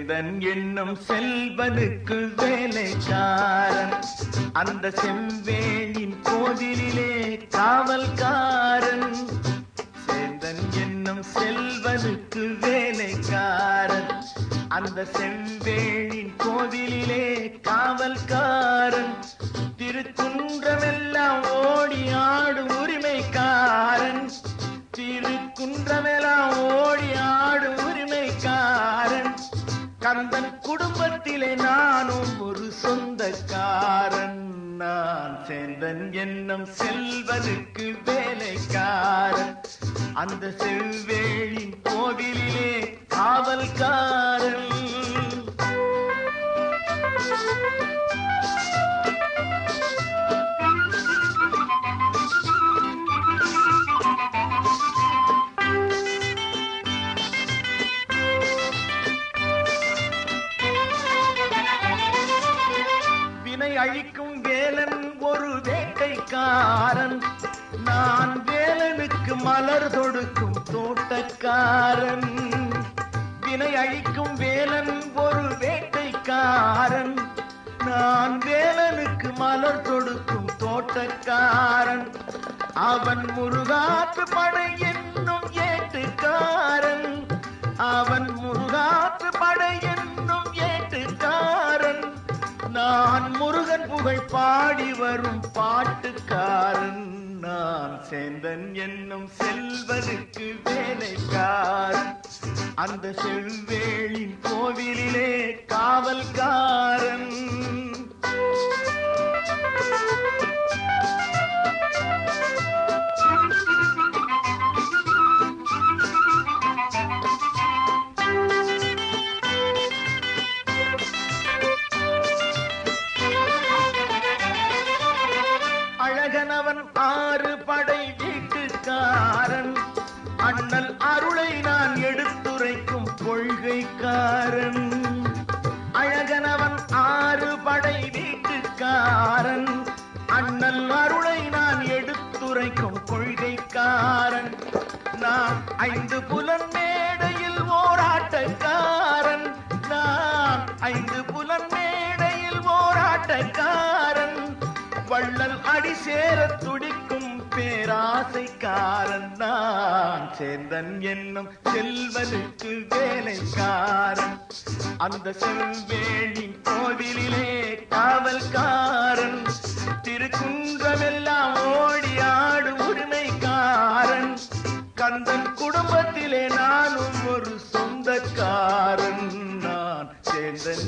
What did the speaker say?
சேந்தன் என்னும் செல்வனுக்கு வேலைக்காரன், அந்த செவ்வேளின் கோவிலிலே காவல்காரன். சேந்தன் என்னும் செல்வனுக்கு வேலைக்காரன், அந்த செவ்வேளின் கோவிலிலே காவல்காரன். திருக்குன்றமெல்லாம் ஓடி ஆடும் உரிமைக்காரன், திருக்குன்றமெல்லாம் ஓடி ஆடும் உரிமைக்காரன். கந்தன் குடும்பத்திலே நானும் ஒரு சொந்தக்காரன். நான் சேந்தன் என்னும் செல்வனுக்கு வேலைக்காரன், அந்த செவ்வேளின் கோவிலிலே காவல்காரன். அழிக்கும் வேலன் ஒரு வேட்டைக்காரன், நான் வேலனுக்கு மலர் தொடுக்கும் தோட்டக்காரன். வினை அழிக்கும் வேலன் ஒரு வேட்டைக்காரன், நான் வேலனுக்கு மலர் தொடுக்கும் தோட்டக்காரன். அவன் முருகாற்று படை என்னும் ஏட்டுக்காரன், அவன் முருகாற்று படை என்னும் ஏட்டுக்காரன். நான் முருகன் புகழ் பாடி வரும் பாட்டுக்காரன். நான் சேந்தன் என்னும் செல்வனுக்கு வேலைக்காரன், அந்த செவ்வேளின் கோவிலிலே காவல்காரன். அழகனவன் ஆறு படை வீட்டுக்காரன், அண்ணல் அருளை நான் எடுத்துரைக்கும் கொள்கைக்காரன். அழகனவன் ஆறு படை வீட்டுக்காரன், அண்ணல் அருளை நான் எடுத்துரைக்கும் கொள்கைக்காரன். நான் ஐந்து புலன் மேடையில் ஓராட்டக்காரன், நான் ஐந்து புலன் மேடையில் ஓராட்டக்காரன். வள்ளல் அடி சேர துடிக்கும் பேராசைக்காரன். நான் சேந்தன் என்னும் செல்வனுக்கு வேலைக்காரன், அந்த செவ்வேளின் கோவிலிலே காவல்காரன். திருக்குன்றமெல்லாம் ஓடி ஆடும் உரிமைக்காரன், கந்தன் குடும்பத்திலே நானும் ஒரு சொந்தக்காரன். நான் சேந்தன்